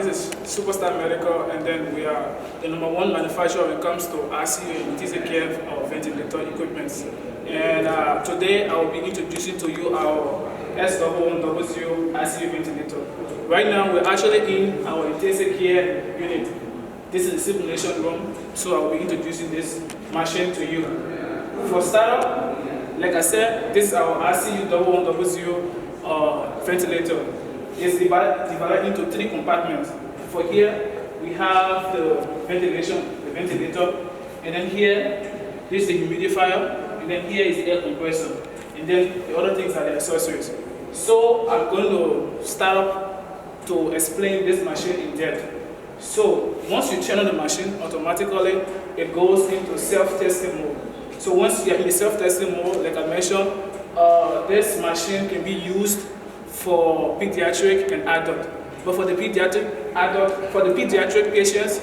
This is Superstar Medical, and then we are the #1 manufacturer when it comes to ICU and intensive care of ventilator equipment. And today I will be introducing to you our S1100 ICU ventilator. Right now we're actually in our intensive care unit. This is the simulation room, so I will be introducing this machine to you. For startup, like I said, this is our ICU 1100 ventilator. It's divided into 3 compartments. For here, we have the ventilator, and then here, this is the humidifier, and then here is the air compressor, and then the other things are the accessories. So I'm going to start up to explain this machine in depth. So once you turn on the machine, automatically it goes into self-testing mode. So once you're in the self-testing mode, like I mentioned, this machine can be used for pediatric and adult. But for the pediatric patients,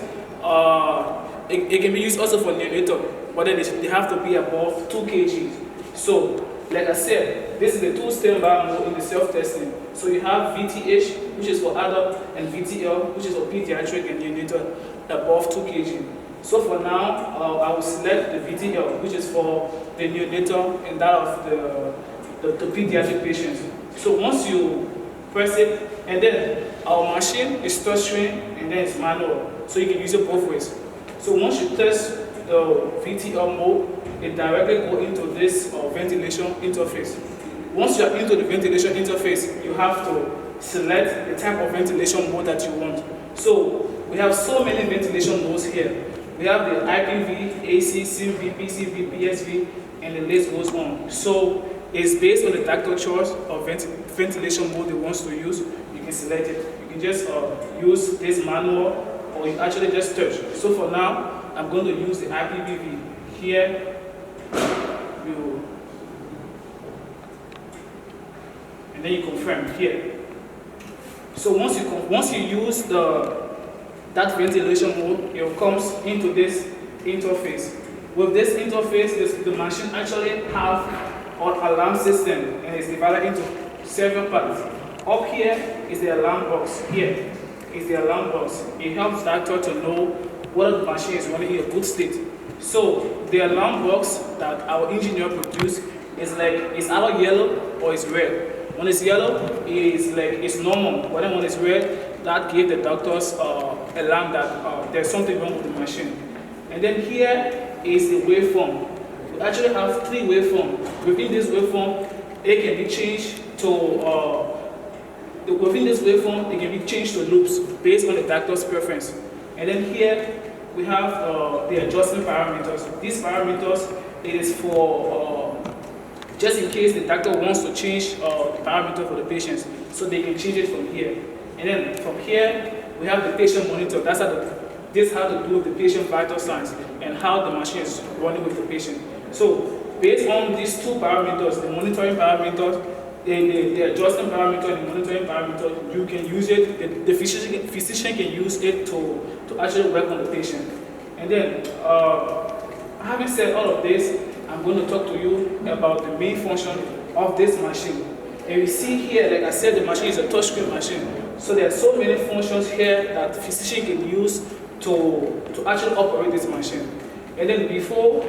it can be used also for neonatal, but then they have to be above 2 kg. So, like I said, this is the 2-step bar mode in the self-testing. So you have VTH, which is for adult, and VTL, which is for pediatric and neonatal above 2 kg. So for now, I will select the VTL, which is for the neonatal and that of the pediatric patients. So once you press it, and then our machine is touchscreen and then it's manual, so you can use it both ways. So once you test the VTL mode, it directly goes into this ventilation interface. Once you are into the ventilation interface, you have to select the type of ventilation mode that you want. So we have so many ventilation modes here. We have the IPV, AC, CMV, PCV, PSV, and the list goes on. So it's based on the doctor choice of ventilation mode they want to use. You can select it. You can just use this manual, or you actually just touch. So for now, I'm going to use the IPV. Here, and then you confirm here. So once you use that ventilation mode, it comes into this interface. With this interface, the machine actually have an alarm system, and it's divided into several parts. Up here is the alarm box. Here is the alarm box. It helps doctor to know whether the machine is running in a good state. So the alarm box that our engineer produced is it's either yellow or it's red. When it's yellow, it's normal. But then when it's red, that gives the doctors alarm that there's something wrong with the machine. And then here is the waveform. We actually have 3 waveforms. Within this waveform, it can be changed to loops based on the doctor's preference. And then here we have the adjustment parameters. These parameters, it is for just in case the doctor wants to change the parameter for the patients, so they can change it from here. And then from here, we have the patient monitor. This has to do with the patient vital signs and how the machine is running with the patient. So based on these 2 parameters, the monitoring parameter, the adjustment parameter, and the monitoring parameter, you can use it. The physician can use it to actually work on the patient. And then, having said all of this, I'm going to talk to you about the main function of this machine. And you see here, like I said, the machine is a touchscreen machine. So there are so many functions here that the physician can use to actually operate this machine. And then before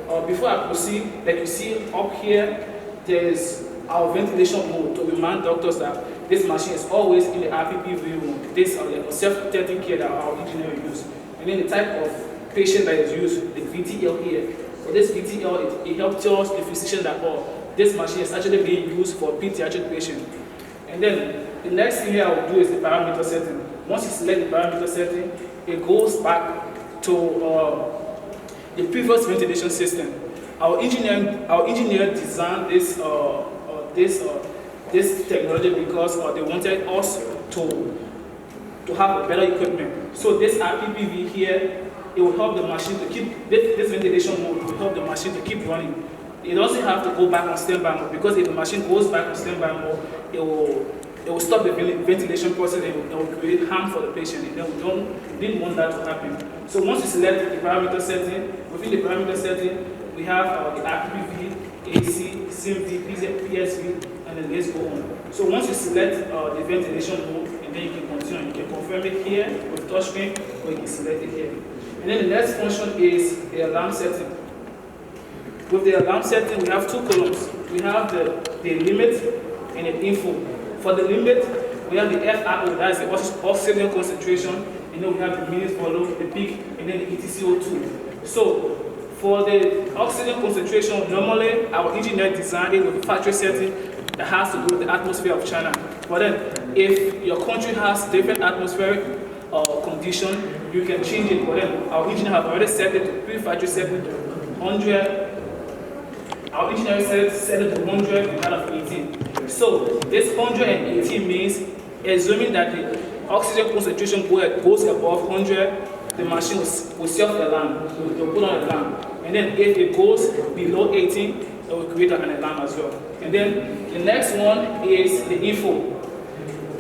I proceed, like you see up here, there's our ventilation mode to remind doctors that this machine is always in the IPPV mode. This is like a self-testing care that our engineer use. And then the type of patient that is used, the VTL here. For this VTL, it helps tell the physician that this machine is actually being used for pediatric patient. And then the next thing here I will do is the parameter setting. Once you select the parameter setting, it goes back to the previous ventilation system. Our engineer designed this technology because they wanted us to have a better equipment. So this IPPV here, it will help the machine to keep this ventilation mode will help the machine to keep running. It doesn't have to go back on standby mode, because if the machine goes back on standby mode, it will stop the ventilation process and it will create harm for the patient. And then we didn't want that to happen. So once you select the parameter setting, within the parameter setting, we have the IPPV, AC, CMV, PSV, and then let's go on. So once you select the ventilation mode, and then you can continue, you can confirm confirm it here with touchscreen, or you can select it here. And then the next function is the alarm setting. With the alarm setting, we have two columns. We have the limit and the info. For the limit, we have the FRO, that is the oxygen concentration, and then we have the minutes volume, the peak, and then the ETCO2. So, for the oxygen concentration, normally our engineer designed it with a factory setting that has to do with the atmosphere of China. But then, if your country has different atmospheric condition, you can change it. But then, our engineer have already set it to pre-factory setting to 100. Our engineer set it to 100 instead of 18. So, this 118 means, assuming that the oxygen concentration goes above 100, the machine will self-alarm, will put on an alarm. And then if it goes below 18, it will create an alarm as well. And then the next one is the info.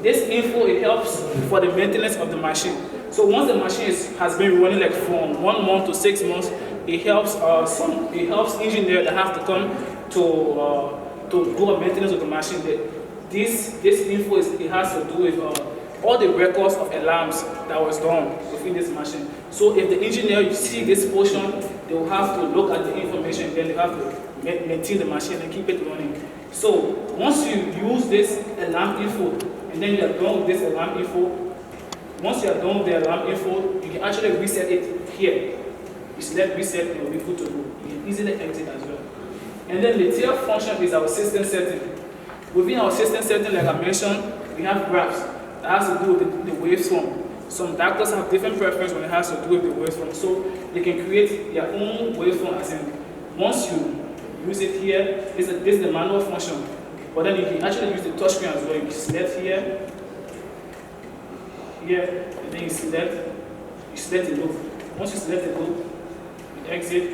This info, it helps for the maintenance of the machine. So once the machine has been running like from 1 month to 6 months, it helps engineers that have to come to do a maintenance of the machine. This info it has to do with all the records of alarms that was done within this machine. So if the engineer you see this portion, they will have to look at the information, then they have to maintain the machine and keep it running. So once you use this alarm info, and then you are done with this alarm info, once you are done with the alarm info, you can actually reset it here. You select reset, it will be good to go. You can easily exit as well. And then the third function is our system setting. Within our system setting, like I mentioned, we have graphs that has to do with the waveform. Some doctors have different preference when it has to do with the waveform, so they can create their own waveform. As in, once you use it here, this is the manual function. But then you can actually use the touchscreen as well. You can select here, and then you select the loop. Once you select the loop, you exit.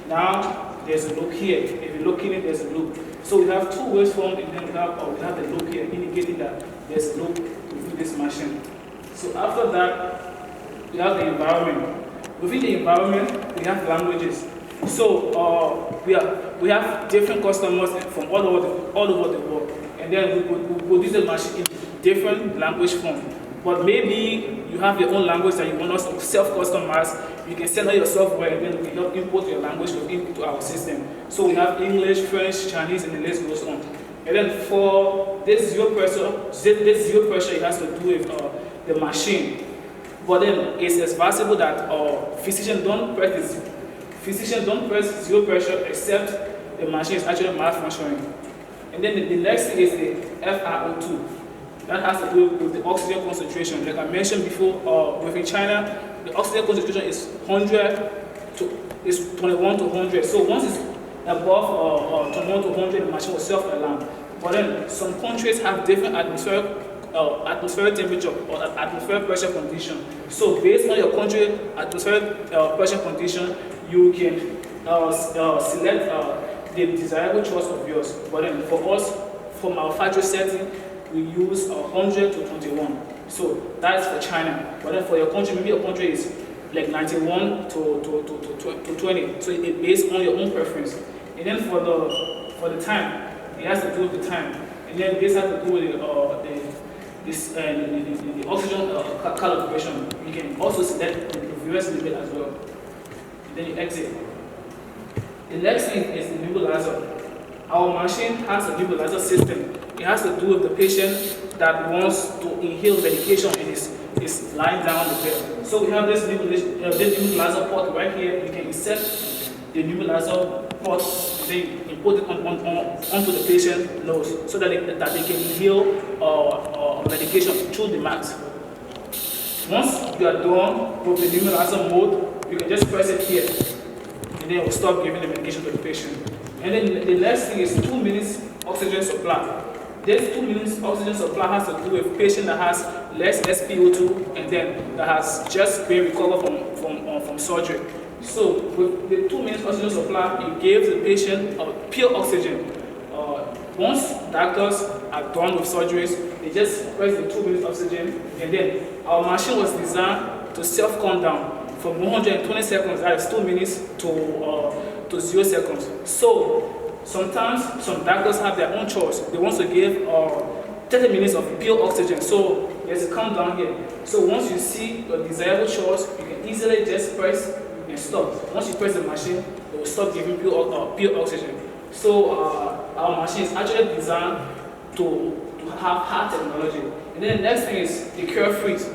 Now there's a loop here. If you look in it, there's a loop. So we have two waveforms, and then we have the loop here, indicating that there's a loop within this machine. So after that, we have the environment. Within the environment, we have languages. So we have different customers from all over the world, and then we produce the machine in different language form. But maybe you have your own language that you want us to self-customize. You can send out your software, and then we help import your language into our system. So we have English, French, Chinese, and the list goes on. And then for this zero pressure, it has to do with the machine. But then it's advisable that physician don't press zero pressure except the machine is actually malfunctioning. And then the next thing is the FRO2. That has to do with the oxygen concentration. Like I mentioned before, within China, the oxygen concentration is 21 to 100. So once it's above 21 to 100, the machine will self-alarm. But then some countries have different atmospheric temperature or atmospheric pressure condition. So based on your country atmospheric pressure condition, you can select the desirable choice of yours. But then for us, from our factory setting, we use 100 to 21. So that's for China. But then for your country, maybe your country is like 91 to 20. So it's based on your own preference. And then for the time, it has to do with the time. And then this has to do with the oxygen calibration. You can also select the reverse limit as well. And then you exit. The next thing is the nebulizer. Our machine has a nebulizer system. It has to do with the patient that wants to inhale medication and is lying down on the bed. So we have this nebulizer port right here. You can insert the nebulizer port, then you put it onto the patient's nose so that they can inhale medication through the mask. Once you are done with the nebulizer mode, you can just press it here, and then it will stop giving the medication to the patient. And then the next thing is 2 minutes oxygen supply. This 2 minutes oxygen supply has to do with patient that has less SpO2 and then that has just been recovered from surgery. So with the 2 minutes oxygen supply, it gives the patient pure oxygen. Once doctors are done with surgeries, they just press the 2 minutes oxygen, and then our machine was designed to self-count down from 120 seconds, that is 2 minutes, to 0 seconds. So sometimes some doctors have their own choice. They want to give 30 minutes of pure oxygen. So there's a countdown here. So once you see your desirable choice, you can easily just press and stop. Once you press the machine, it will stop giving pure oxygen. So our machine is actually designed to have high technology. And then the next thing is the curve freeze.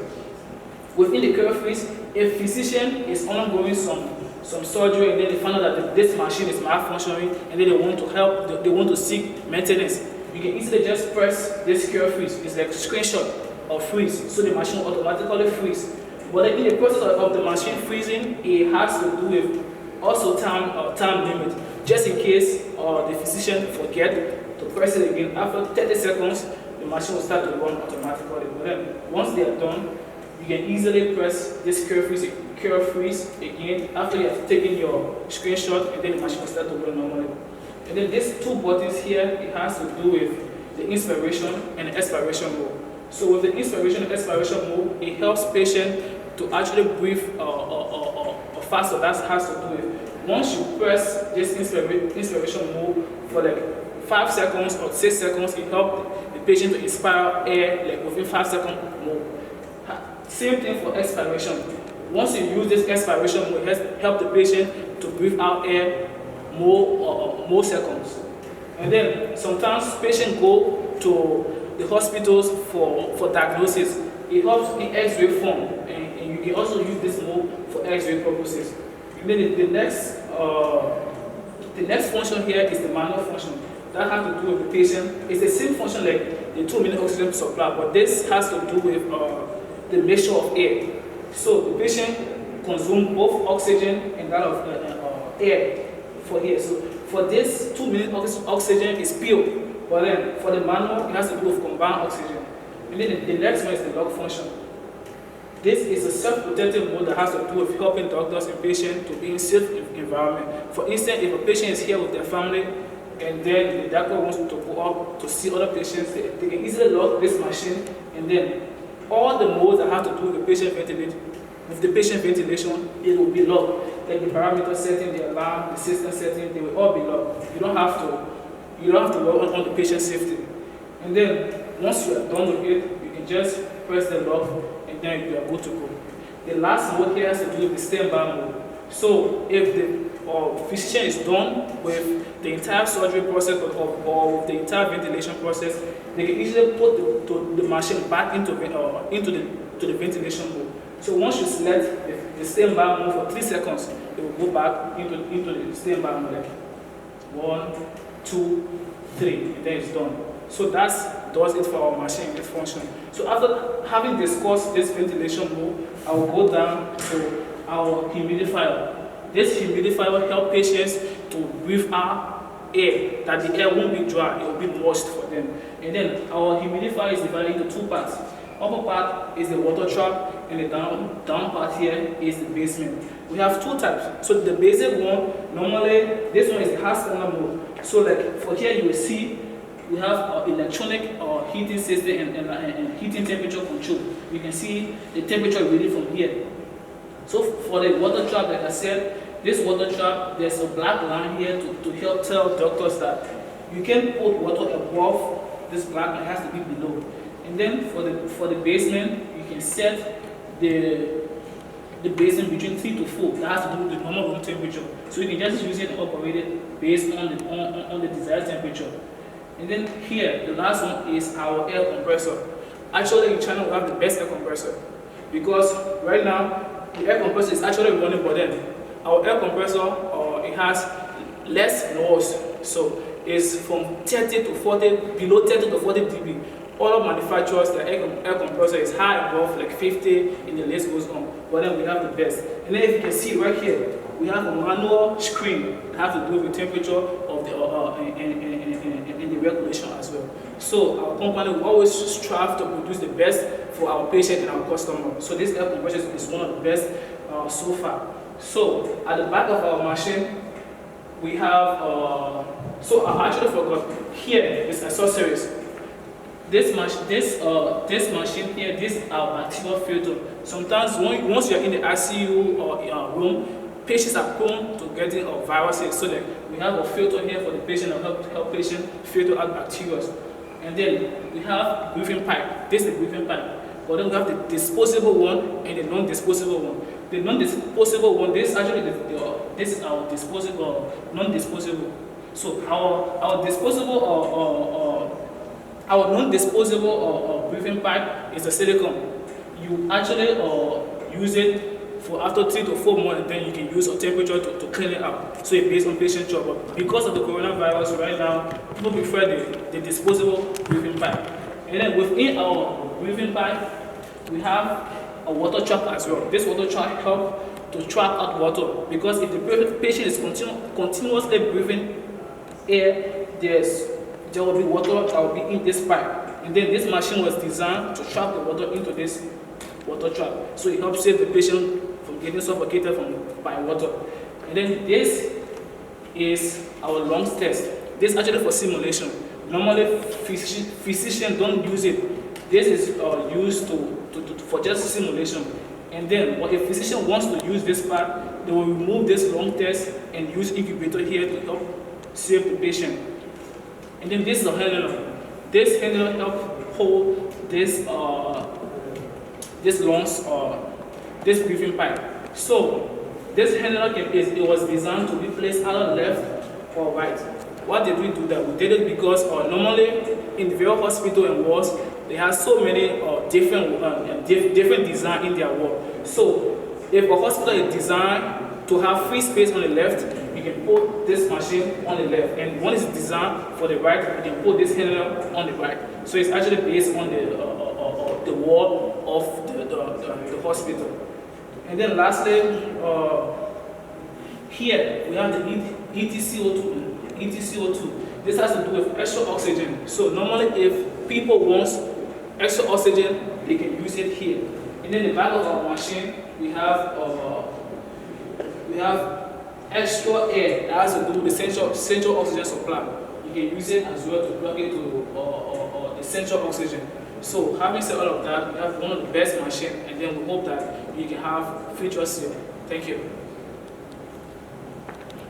Within the curve freeze, a physician is undergoing some surgery, and then they find out that this machine is malfunctioning, and then they want to help, they want to seek maintenance. You can easily just press this curve freeze. It's like a screenshot of freeze, so the machine will automatically freeze. But in the process of the machine freezing, it has to do with also time limit, just in case the physician forget to press it again. After 30 seconds, the machine will start to run automatically. But then once they are done, you can easily press this curve freeze again after you have taken your screenshot, and then the machine will start to run normally. And then these two buttons here, it has to do with the inspiration and the expiration mode. So with the inspiration and expiration mode, it helps patient to actually breathe faster. That has to do with, once you press this inspiration mode for like 5 seconds or 6 seconds, it helps the patient to inspire air like within 5 seconds more. Same thing for expiration. Once you use this expiration mode, it helps the patient to breathe out air more seconds. And then sometimes patients go to the hospitals for diagnosis. It helps in X-ray form, and you can also use this mode for X-ray purposes. And then the next function here is the manual function. That has to do with the patient. It's the same function like the 2-minute oxygen supply, but this has to do with the mixture of air. So the patient consumes both oxygen and that of air for here. So for this 2-minute oxygen is pure, but then for the manual, it has to do with combined oxygen. And then the next one is the log function. This is a self-protective mode that has to do with helping doctors and patients to be in safe environment. For instance, if a patient is here with their family, and then the doctor wants to go up to see other patients, they can easily lock this machine, and then all the modes that have to do with the patient ventilation, it will be locked. Like the parameter setting, the alarm, the system setting, they will all be locked. You don't have to work on the patient safety. And then once you are done with it, you can just press the lock, and then you are good to go. The last mode here has to do with the standby mode. So if the physician is done with the entire surgery process or the entire ventilation process, they can easily put the machine back into the ventilation mode. So once you select the standby mode for 3 seconds, it will go back into the standby mode. Like 1, 2, 3, and then it's done. So that does it for our machine, its function. So after having discussed this ventilation mode, I will go down to our humidifier. This humidifier will help patients to breathe out air, that the air won't be dry, it will be moist for them. And then our humidifier is divided into 2 parts. Upper part is the water trap, and the down part here is the basement. We have 2 types. So the basic one, normally this one is the hot standard mode. So like for here you will see we have electronic heating system and heating temperature control. You can see the temperature reading from here. So for the water trap, like I said, this water trap, there's a black line here to help tell doctors that you can put water above this black line, it has to be below. And then for the basement, you can set the basement between 3 to 4. That has to do with the normal room temperature. So you can just use it and operate it based on the desired temperature. And then here, the last one is our air compressor. Actually, in China, we have the best air compressor, because right now, the air compressor is actually running, but then our air compressor, it has less noise. So it's from 30 to 40, below 30 to 40 dB. All of manufacturers, the air compressor is high above like 50, and the list goes on. But then we have the best. And then if you can see right here, we have a manual screen that has to do with the temperature of the and the regulation as well. So our company will always strive to produce the best for our patient and our customer. So this air compressor is one of the best so far. So at the back of our machine, we have. So I actually forgot. Here is accessories. This machine here, this is our bacterial filter. Sometimes once you're in the ICU room, patients are prone to getting viruses. So that we have a filter here for the patient to help patient filter out bacteria. And then we have breathing pipe. This is the breathing pipe. but then we have the disposable one and the non-disposable one. The non-disposable one, this is actually this is our disposable, non-disposable. So our disposable our non-disposable breathing pipe is a silicone. You actually use it for after 3 to 4 months, and then you can use a temperature to clean it up. So it's based on patient choice. But because of the coronavirus right now, people prefer the disposable breathing pipe. And then within our breathing pipe, we have a water trap as well. This water trap helps to trap out water, because if the patient is continuously breathing air, there will be water that will be in this pipe. And then this machine was designed to trap the water into this water trap. So it helps save the patient from getting suffocated by water. And then this is our lungs test. This is actually for simulation. Normally physicians don't use it. This is used for just simulation. And then what a physician wants to use this part, they will remove this lung test and use incubator here to help save the patient. And then this is a handler. This handler helps hold this lungs this breathing pipe. So this handler it was designed to be placed either left or right. Why did we do that? We did it because normally in the various hospital and wards, they have so many different design in their ward. So if a hospital is designed to have free space on the left, you can put this machine on the left, and one is designed for the right, you can put this handler on the right. So it's actually based on the wall of the hospital. And then lastly, here we have the ETCO2. This has to do with extra oxygen. So normally if people want extra oxygen, they can use it here. And then the back of our machine, we have extra air that has to do with the central oxygen supply. You can use it as well to plug it to the central oxygen. So having said all of that, we have one of the best machines, and then we hope that you can have features here. Thank you.